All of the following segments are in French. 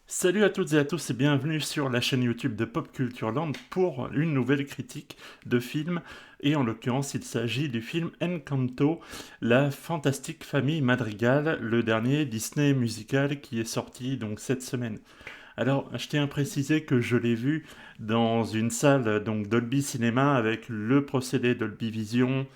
Salut à toutes et à tous et bienvenue sur la chaîne YouTube de Pop Culture Land pour une nouvelle critique de film. Et en l'occurrence, il s'agit du film Encanto, la fantastique famille Madrigal, le dernier Disney musical qui est sorti donc cette semaine. Alors, je tiens à préciser que je l'ai vu dans une salle donc Dolby Cinema avec le procédé Dolby Vision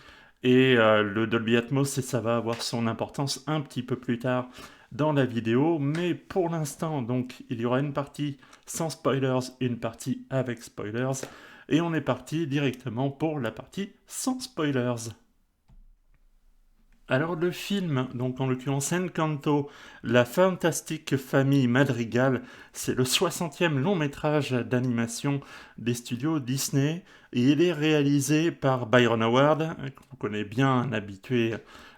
et le Dolby Atmos, et ça va avoir son importance un petit peu plus tard dans la vidéo, mais pour l'instant, donc, il y aura une partie sans spoilers et une partie avec spoilers, et on est parti directement pour la partie sans spoilers. Alors le film, donc en l'occurrence Encanto, la fantastique famille Madrigal, c'est le 60e long métrage d'animation des studios Disney et il est réalisé par Byron Howard, qu'on connaît bien, un habitué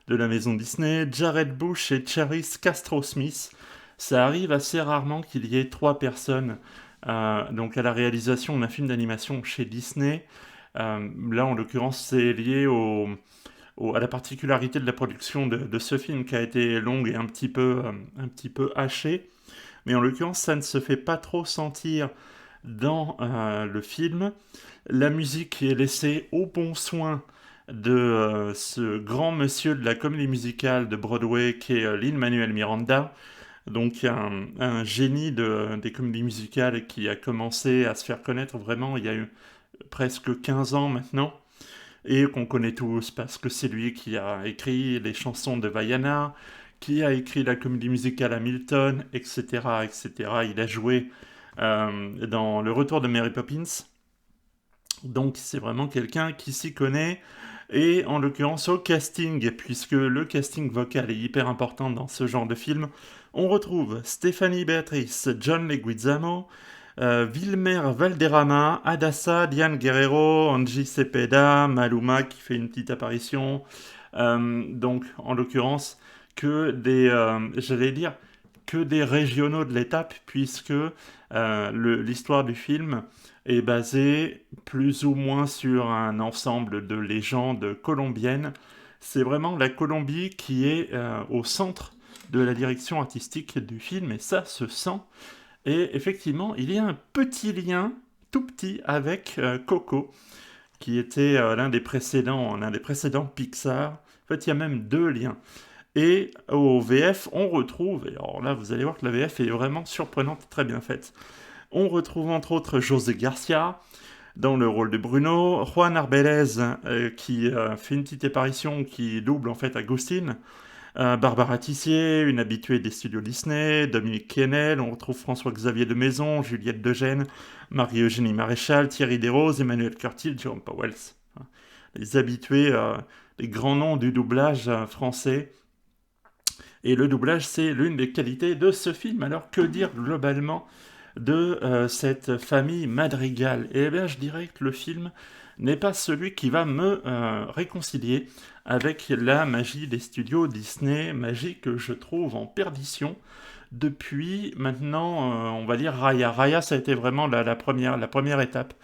de la maison Disney, Jared Bush et Charis Castro-Smith. Ça arrive assez rarement qu'il y ait trois personnes donc à la réalisation d'un film d'animation chez Disney. Là en l'occurrence c'est lié à la particularité de la production de ce film qui a été longue et un petit peu hachée. Mais en l'occurrence, ça ne se fait pas trop sentir dans le film. La musique est laissée au bon soin de ce grand monsieur de la comédie musicale de Broadway qui est Lin-Manuel Miranda, donc un génie des comédies musicales qui a commencé à se faire connaître vraiment il y a eu presque 15 ans maintenant et qu'on connaît tous parce que c'est lui qui a écrit les chansons de Vaiana, qui a écrit la comédie musicale Hamilton, etc. etc. Il a joué dans Le Retour de Mary Poppins, donc c'est vraiment quelqu'un qui s'y connaît. Et en l'occurrence au casting, puisque le casting vocal est hyper important dans ce genre de film, on retrouve Stéphanie Beatrice, John Leguizamo, Wilmer Valderrama, Adassa, Diane Guerrero, Angie Cepeda, Maluma qui fait une petite apparition. Donc, en l'occurrence, j'allais dire, que des régionaux de l'étape, puisque l'histoire du film est basée plus ou moins sur un ensemble de légendes colombiennes. C'est vraiment la Colombie qui est au centre de la direction artistique du film, et ça se sent. Et effectivement, il y a un petit lien, tout petit, avec Coco, qui était l'un des précédents Pixar. En fait, il y a même deux liens. Et au VF, on retrouve, et alors là, vous allez voir que la VF est vraiment surprenante, très bien faite. On retrouve entre autres José Garcia dans le rôle de Bruno, Juan Arbelez qui fait une petite apparition qui double en fait Agustin, Barbara Tissier, une habituée des studios Disney, Dominique Kennel, on retrouve François-Xavier de Maison, Juliette Degène, Marie-Eugénie Maréchal, Thierry Desroses, Emmanuel Curtil, Jerome Powell. Les habitués, les grands noms du doublage français. Et le doublage, c'est l'une des qualités de ce film. Alors que dire globalement de cette famille Madrigal? Eh bien, je dirais que le film n'est pas celui qui va me réconcilier avec la magie des studios Disney, magie que je trouve en perdition depuis maintenant, on va dire Raya. Raya, ça a été vraiment la première étape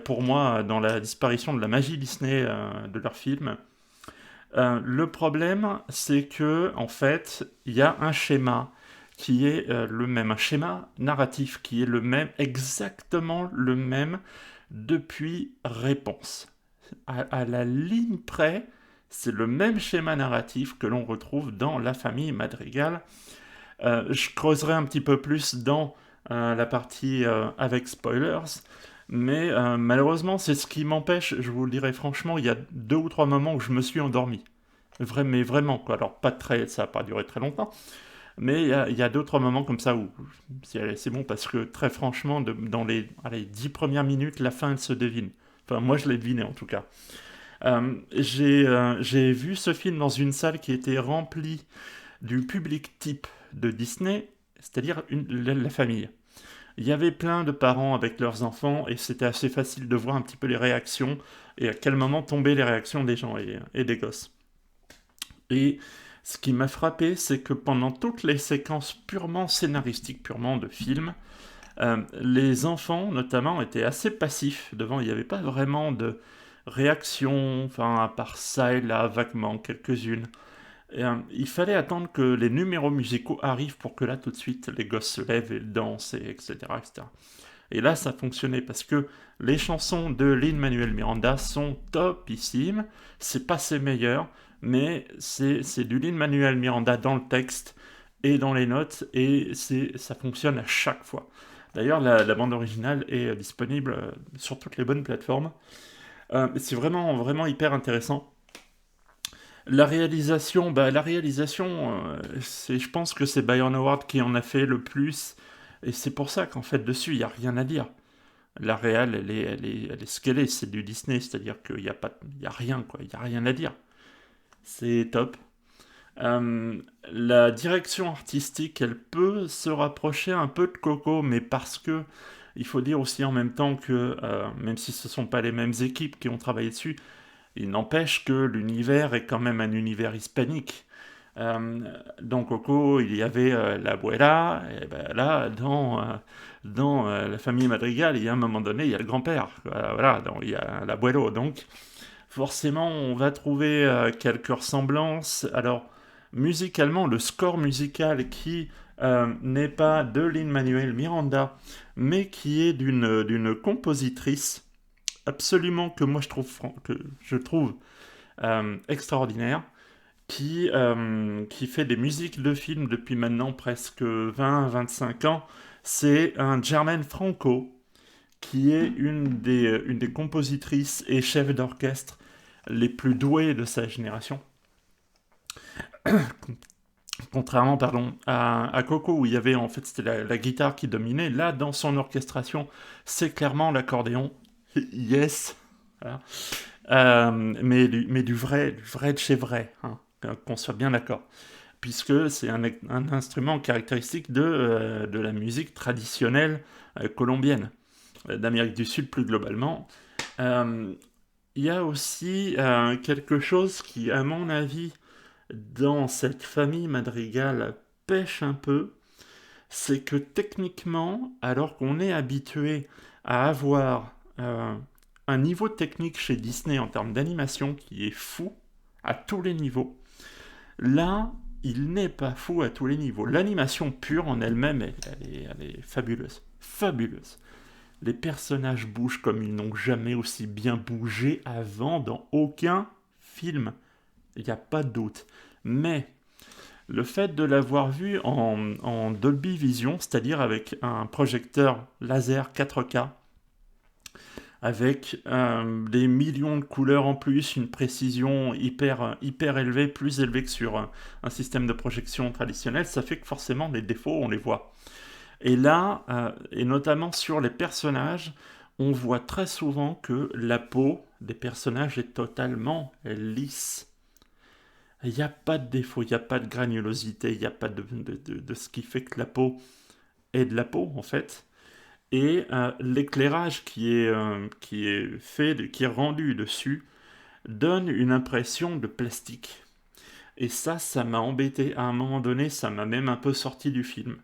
pour moi dans la disparition de la magie Disney de leurs films. Le problème, c'est que en fait, il y a un schéma qui est le même, un schéma narratif qui est le même, exactement le même depuis Réponse. À la ligne près, c'est le même schéma narratif que l'on retrouve dans La famille Madrigal. Je creuserai un petit peu plus dans la partie avec spoilers, mais malheureusement, c'est ce qui m'empêche, je vous le dirai franchement, il y a deux ou trois moments où je me suis endormi. Mais vraiment, quoi. Alors, pas très, ça n'a pas duré très longtemps, mais il y a deux ou trois moments comme ça où c'est bon parce que très franchement, dans les 10 premières minutes, la fin elle se devine. Enfin, moi je l'ai deviné en tout cas. J'ai vu ce film dans une salle qui était remplie du public type de Disney, c'est-à-dire la famille. Il y avait plein de parents avec leurs enfants et c'était assez facile de voir un petit peu les réactions et à quel moment tombaient les réactions des gens et des gosses. Et ce qui m'a frappé, c'est que pendant toutes les séquences purement scénaristiques, purement de film, les enfants notamment étaient assez passifs devant. Il n'y avait pas vraiment de réaction, enfin à part ça et là, vaguement quelques-unes. Il fallait attendre que les numéros musicaux arrivent pour que là, tout de suite, les gosses se lèvent et dansent, et etc., etc. Et là, ça fonctionnait parce que les chansons de Lin-Manuel Miranda sont topissimes. C'est pas ses meilleures, mais c'est du Lin-Manuel Miranda dans le texte et dans les notes, et ça fonctionne à chaque fois. D'ailleurs, la bande originale est disponible sur toutes les bonnes plateformes. C'est vraiment, vraiment hyper intéressant. Je pense que c'est Byron Howard qui en a fait le plus, et c'est pour ça qu'en fait dessus, il n'y a rien à dire. La réal, elle est ce qu'elle est, c'est du Disney, c'est-à-dire qu'il n'y a pas, il y a rien, quoi, il n'y a rien à dire. C'est top. La direction artistique, elle peut se rapprocher un peu de Coco, mais parce que il faut dire aussi en même temps que, même si ce ne sont pas les mêmes équipes qui ont travaillé dessus, il n'empêche que l'univers est quand même un univers hispanique. Euh, dans Coco, il y avait l'abuela, et ben là, dans la famille Madrigal, il y a un moment donné, il y a le grand-père. Voilà, donc il y a l'abuelo. Donc, forcément, on va trouver quelques ressemblances. Alors, musicalement, le score musical qui n'est pas de Lin-Manuel Miranda, mais qui est d'une compositrice absolument que moi je trouve extraordinaire, qui fait des musiques de films depuis maintenant presque 20-25 ans. C'est un Germaine Franco, qui est une des compositrices et chefs d'orchestre les plus douées de sa génération. Contrairement, pardon, à Coco, où il y avait en fait c'était la guitare qui dominait. Là, dans son orchestration, c'est clairement l'accordéon. Yes. Voilà. Mais du vrai de chez vrai, hein, qu'on soit bien d'accord. Puisque c'est un instrument caractéristique de la musique traditionnelle colombienne, d'Amérique du Sud plus globalement. Euh, Il y a aussi quelque chose qui, à mon avis, dans cette famille Madrigal, pêche un peu, c'est que techniquement, alors qu'on est habitué à avoir un niveau technique chez Disney en termes d'animation qui est fou à tous les niveaux, là, il n'est pas fou à tous les niveaux. L'animation pure en elle-même, elle est fabuleuse. Fabuleuse. Les personnages bougent comme ils n'ont jamais aussi bien bougé avant dans aucun film. Il n'y a pas de doute. Mais le fait de l'avoir vu en Dolby Vision, c'est-à-dire avec un projecteur laser 4K, avec des millions de couleurs en plus, une précision hyper élevée, plus élevée que sur un système de projection traditionnel, ça fait que forcément les défauts, on les voit. Et là, et notamment sur les personnages, on voit très souvent que la peau des personnages est totalement lisse. Il n'y a pas de défaut, il n'y a pas de granulosité, il n'y a pas de ce qui fait que la peau est de la peau en fait. Et l'éclairage qui est fait, qui est rendu dessus, donne une impression de plastique. Et ça m'a embêté. À un moment donné, ça m'a même un peu sorti du film.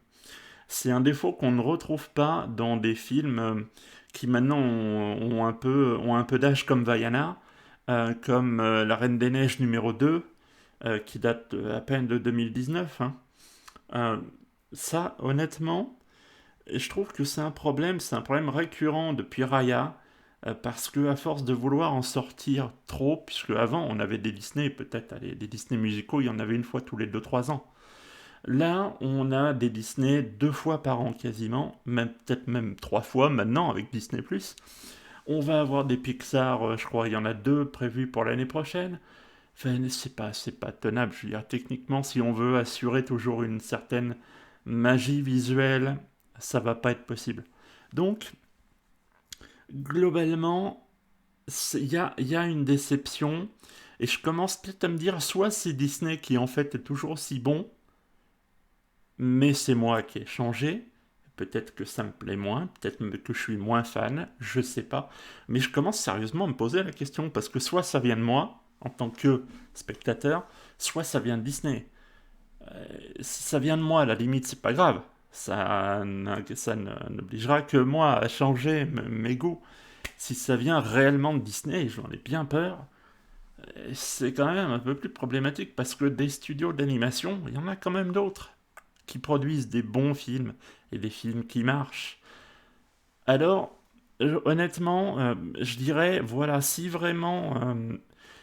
C'est un défaut qu'on ne retrouve pas dans des films qui maintenant ont un peu d'âge comme Vaiana, comme La Reine des Neiges numéro 2, qui date à peine de 2019. Hein. Euh, Ça, honnêtement, je trouve que c'est un problème récurrent depuis Raya, parce que à force de vouloir en sortir trop, puisque avant on avait des Disney, peut-être allez, des Disney musicaux, il y en avait une fois tous les 2-3 ans. Là, on a des Disney 2 fois par an quasiment, même peut-être même 3 fois maintenant avec Disney+. On va avoir des Pixar, je crois, il y en a 2 prévus pour l'année prochaine. Enfin, c'est pas tenable. Je veux dire, techniquement, si on veut assurer toujours une certaine magie visuelle, ça va pas être possible. Donc, globalement, il y a une déception, et je commence peut-être à me dire, soit c'est Disney qui en fait est toujours aussi bon, mais c'est moi qui ai changé. Peut-être que ça me plaît moins, peut-être que je suis moins fan, je sais pas. Mais je commence sérieusement à me poser la question, parce que soit ça vient de moi, en tant que spectateur, soit ça vient de Disney. Si ça vient de moi, à la limite, c'est pas grave. Ça n'obligera que moi à changer mes goûts. Si ça vient réellement de Disney, j'en ai bien peur, c'est quand même un peu plus problématique parce que des studios d'animation, il y en a quand même d'autres qui produisent des bons films et des films qui marchent. Alors, honnêtement, je dirais, voilà, si vraiment,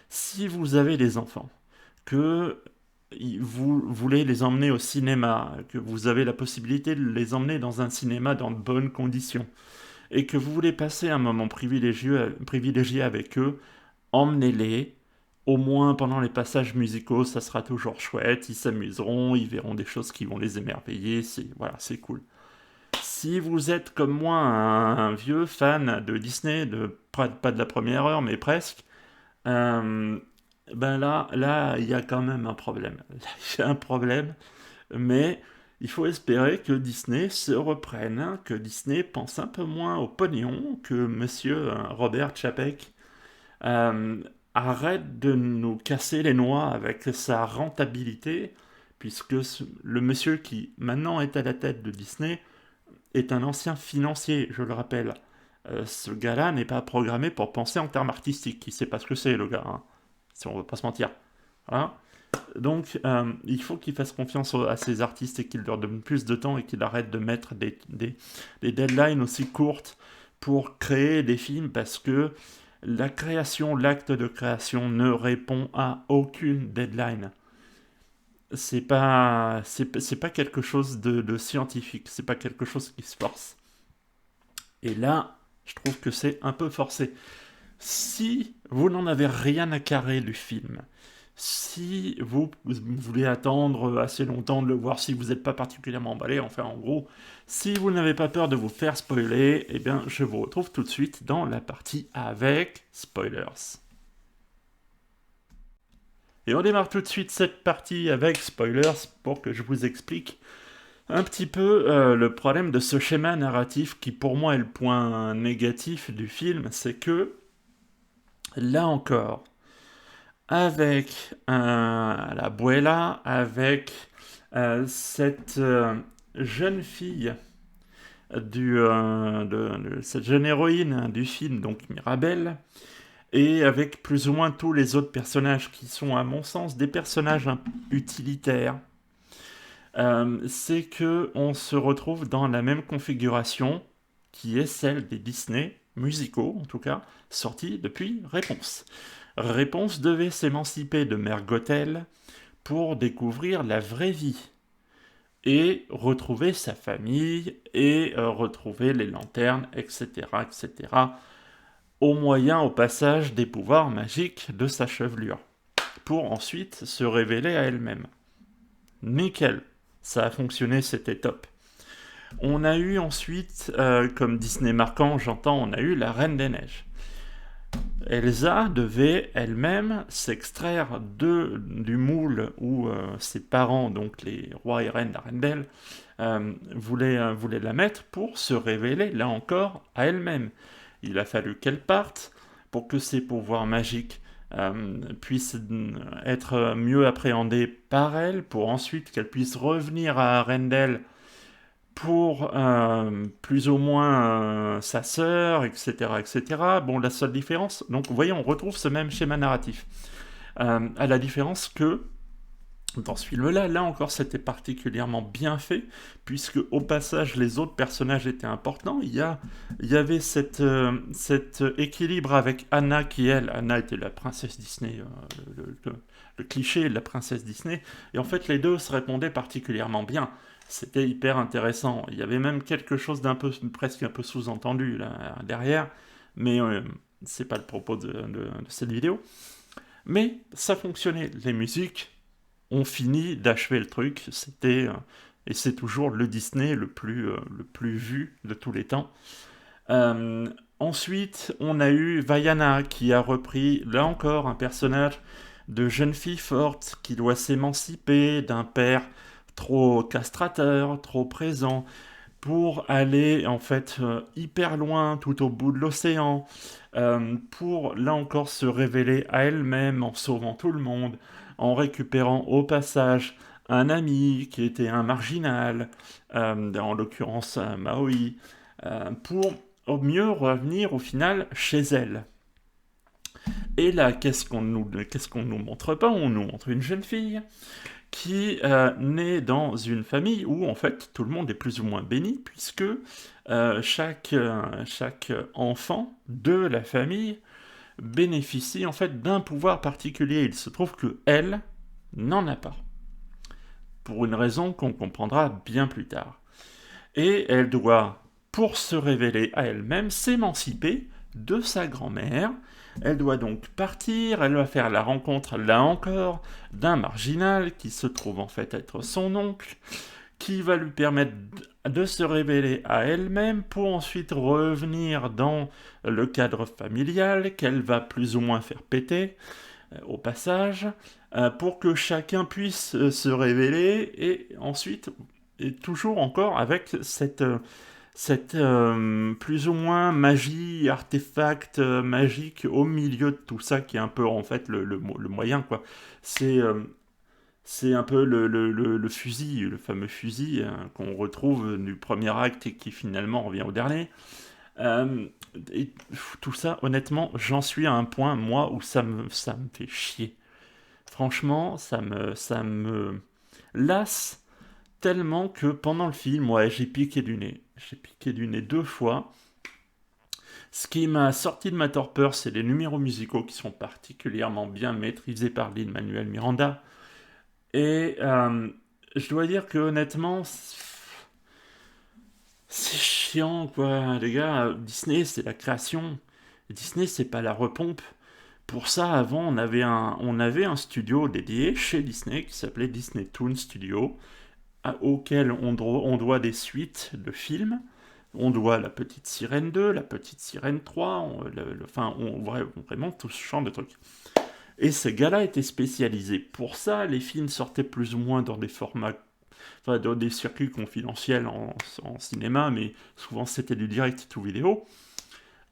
si vous avez des enfants, que vous voulez les emmener au cinéma, que vous avez la possibilité de les emmener dans un cinéma dans de bonnes conditions, et que vous voulez passer un moment privilégié avec eux, emmenez-les. Au moins pendant les passages musicaux, ça sera toujours chouette, ils s'amuseront, ils verront des choses qui vont les émerveiller, voilà, c'est cool. Si vous êtes comme moi un vieux fan de Disney, pas de la première heure, mais presque, euh, ben là, il y a quand même un problème. Là, il y a un problème, mais il faut espérer que Disney se reprenne, hein, que Disney pense un peu moins au pognon, que Monsieur Robert Chapek euh, arrête de nous casser les noix avec sa rentabilité, puisque le monsieur qui maintenant est à la tête de Disney est un ancien financier, je le rappelle. Ce gars-là n'est pas programmé pour penser en termes artistiques. Il sait pas ce que c'est, le gars, hein, si on veut pas se mentir. Voilà. Donc, il faut qu'il fasse confiance à ses artistes et qu'il leur donne plus de temps et qu'il arrête de mettre des deadlines aussi courtes pour créer des films parce que l'acte de création ne répond à aucune deadline. C'est pas quelque chose de scientifique, c'est pas quelque chose qui se force. Et là, je trouve que c'est un peu forcé. Si vous n'en avez rien à carrer du film, si vous voulez attendre assez longtemps de le voir, si vous n'êtes pas particulièrement emballé, enfin en gros, si vous n'avez pas peur de vous faire spoiler, eh bien je vous retrouve tout de suite dans la partie avec spoilers. Et on démarre tout de suite cette partie avec spoilers pour que je vous explique un petit peu le problème de ce schéma narratif qui pour moi est le point négatif du film, c'est que là encore, avec la abuela, avec cette jeune fille cette jeune héroïne du film, donc Mirabelle, et avec plus ou moins tous les autres personnages qui sont, à mon sens, des personnages utilitaires, c'est que on se retrouve dans la même configuration qui est celle des Disney musicaux, en tout cas, sortis depuis Réponse. Réponse devait s'émanciper de Mère Gothel pour découvrir la vraie vie et retrouver sa famille et retrouver les lanternes, etc., etc., au passage des pouvoirs magiques de sa chevelure, pour ensuite se révéler à elle-même. Nickel, ça a fonctionné, c'était top. On a eu ensuite, comme Disney marquant, j'entends, on a eu la Reine des Neiges. Elsa devait elle-même s'extraire du moule où ses parents, donc les rois et reines d'Arendelle, voulaient la mettre pour se révéler, là encore, à elle-même. Il a fallu qu'elle parte pour que ses pouvoirs magiques puissent être mieux appréhendés par elle, pour ensuite qu'elle puisse revenir à Arendelle pour plus ou moins sa sœur, etc., etc. Bon, la seule différence, donc vous voyez, on retrouve ce même schéma narratif. À la différence que dans ce film-là, là encore, c'était particulièrement bien fait, puisque au passage, les autres personnages étaient importants. Il y avait cet équilibre avec Anna, Anna était la princesse Disney, le cliché de la princesse Disney, et en fait, les deux se répondaient particulièrement bien. C'était hyper intéressant. Il y avait même quelque chose presque un peu sous-entendu là, derrière, mais c'est pas le propos de cette vidéo. Mais ça fonctionnait. Les musiques ont fini d'achever le truc. Et c'est toujours le Disney le plus vu de tous les temps. Ensuite, on a eu Vaiana qui a repris, là encore, un personnage de jeune fille forte qui doit s'émanciper d'un père trop castrateur, trop présent, pour aller en fait hyper loin, tout au bout de l'océan, pour là encore se révéler à elle-même en sauvant tout le monde, en récupérant au passage un ami qui était un marginal, en l'occurrence Maui, pour au mieux revenir au final chez elle. Et là, qu'est-ce qu'on nous montre pas? On nous montre une jeune fille qui naît dans une famille où en fait tout le monde est plus ou moins béni, puisque chaque enfant de la famille bénéficie en fait d'un pouvoir particulier. Il se trouve que elle n'en a pas, pour une raison qu'on comprendra bien plus tard. Et elle doit, pour se révéler à elle-même, s'émanciper de sa grand-mère. Elle doit donc partir, elle va faire la rencontre, là encore, d'un marginal qui se trouve en fait être son oncle, qui va lui permettre de se révéler à elle-même pour ensuite revenir dans le cadre familial qu'elle va plus ou moins faire péter au passage, pour que chacun puisse se révéler et ensuite, et toujours encore avec cette plus ou moins magie, artefact magique au milieu de tout ça qui est un peu en fait le moyen quoi. C'est euh, c'est un peu le fusil, le fameux fusil qu'on retrouve du premier acte et qui finalement revient au dernier. Euh, et tout ça, honnêtement, j'en suis à un point, moi, où ça me fait chier. Franchement, ça me lasse tellement que pendant le film, ouais, j'ai piqué du nez. J'ai piqué du nez 2 fois. Ce qui m'a sorti de ma torpeur, c'est les numéros musicaux qui sont particulièrement bien maîtrisés par Lin-Manuel Miranda. Et je dois dire que honnêtement, c'est chiant quoi, les gars. Disney, c'est la création. Disney, c'est pas la repompe. Pour ça, avant, on avait un studio dédié chez Disney qui s'appelait Disney Toon Studio, auquel on doit des suites de films. On doit La Petite Sirène 2, La Petite Sirène 3, enfin, vraiment tout ce genre de trucs. Et ces gars-là étaient spécialisés pour ça. Les films sortaient plus ou moins dans des formats, enfin, dans des circuits confidentiels en cinéma, mais souvent c'était du direct to vidéo.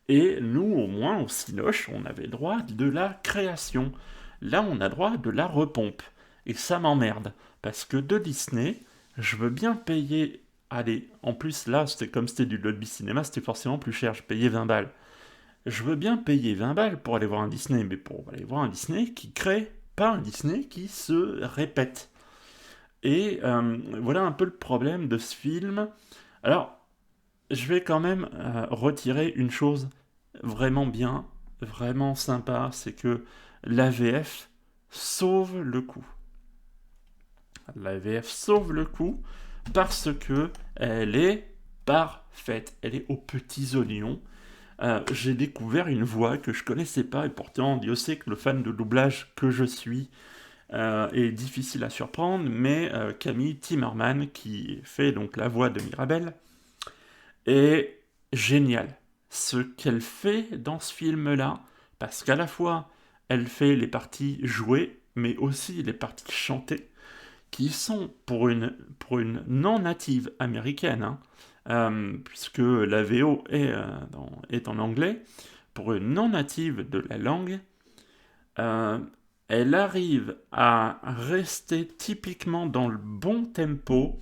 Et nous, au moins, au Cinoche, on avait droit de la création. Là, on a droit de la repompe. Et ça m'emmerde. Parce que de Disney, je veux bien payer. Allez, en plus, là, c'était comme c'était du Dolby Cinéma, c'était forcément plus cher. Je payais 20 balles. Je veux bien payer 20 balles pour aller voir un Disney, mais pour aller voir un Disney qui crée, pas un Disney qui se répète. Et voilà un peu le problème de ce film. Alors, je vais quand même retirer une chose vraiment bien, vraiment sympa, c'est que l'AVF sauve le coup. L'AVF sauve le coup parce que elle est parfaite, elle est aux petits oignons. J'ai découvert une voix que je connaissais pas et pourtant Dieu sait que le fan de doublage que je suis est difficile à surprendre, mais Camille Timmerman qui fait donc la voix de Mirabelle est géniale. Ce qu'elle fait dans ce film-là, parce qu'à la fois elle fait les parties jouées, mais aussi les parties chantées, qui sont pour une non-native américaine, hein, puisque la VO est en anglais, pour une non-native de la langue, euh, elle arrive à rester typiquement dans le bon tempo.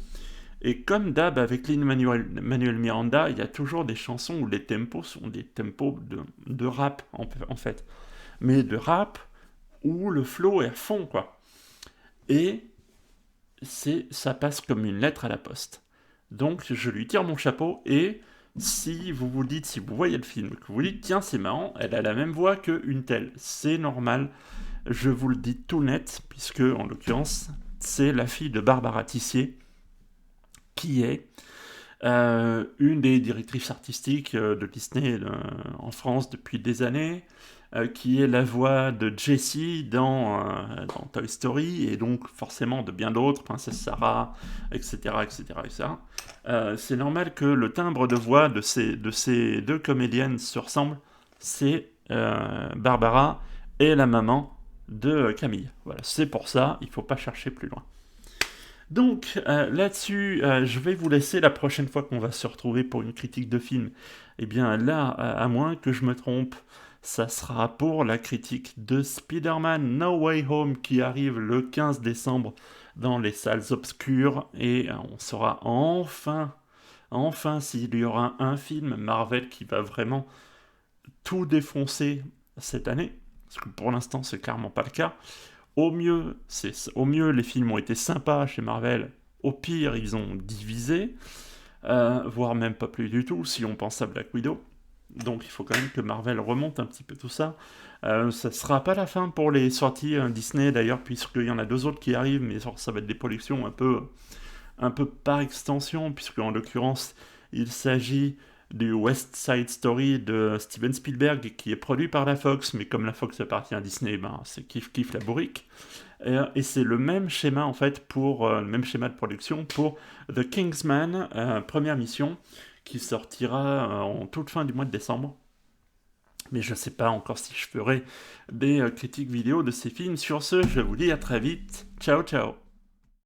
Et comme d'hab avec Lin-Manuel Miranda, il y a toujours des chansons où les tempos sont des tempos de rap en fait. Mais de rap où le flow est à fond quoi. Et ça passe comme une lettre à la poste. Donc je lui tire mon chapeau et si vous vous dites, si vous voyez le film, que vous vous dites tiens c'est marrant, elle a la même voix qu'une telle, c'est normal, je vous le dis tout net, puisque en l'occurrence c'est la fille de Barbara Tissier, qui est une des directrices artistiques de Disney en France depuis des années, qui est la voix de Jessie dans Toy Story, et donc forcément de bien d'autres, Princesse Sarah, etc. etc., etc. C'est normal que le timbre de voix de ces deux comédiennes se ressemble, c'est Barbara et la maman de Camille. Voilà, c'est pour ça, il ne faut pas chercher plus loin. Donc là-dessus, je vais vous laisser la prochaine fois qu'on va se retrouver pour une critique de film. Eh bien là, à moins que je me trompe, ça sera pour la critique de Spider-Man No Way Home qui arrive le 15 décembre dans les salles obscures et on saura enfin s'il y aura un film Marvel qui va vraiment tout défoncer cette année. parce que pour l'instant, c'est clairement pas le cas. Au mieux, les films ont été sympas chez Marvel. Au pire, ils ont divisé, voire même pas plus du tout, si on pense à Black Widow. Donc il faut quand même que Marvel remonte un petit peu tout ça. Ça sera pas la fin pour les sorties Disney d'ailleurs, puisqu'il y en a 2 autres qui arrivent, mais ça va être des productions un peu par extension, puisque en l'occurrence, il s'agit du West Side Story de Steven Spielberg, qui est produit par la Fox, mais comme la Fox appartient à Disney, ben, c'est kiff la bourrique. Et c'est le même schéma en fait le même schéma de production pour The Kingsman, première mission, qui sortira en toute fin du mois de décembre. Mais je ne sais pas encore si je ferai des critiques vidéo de ces films. Sur ce, je vous dis à très vite. Ciao ciao.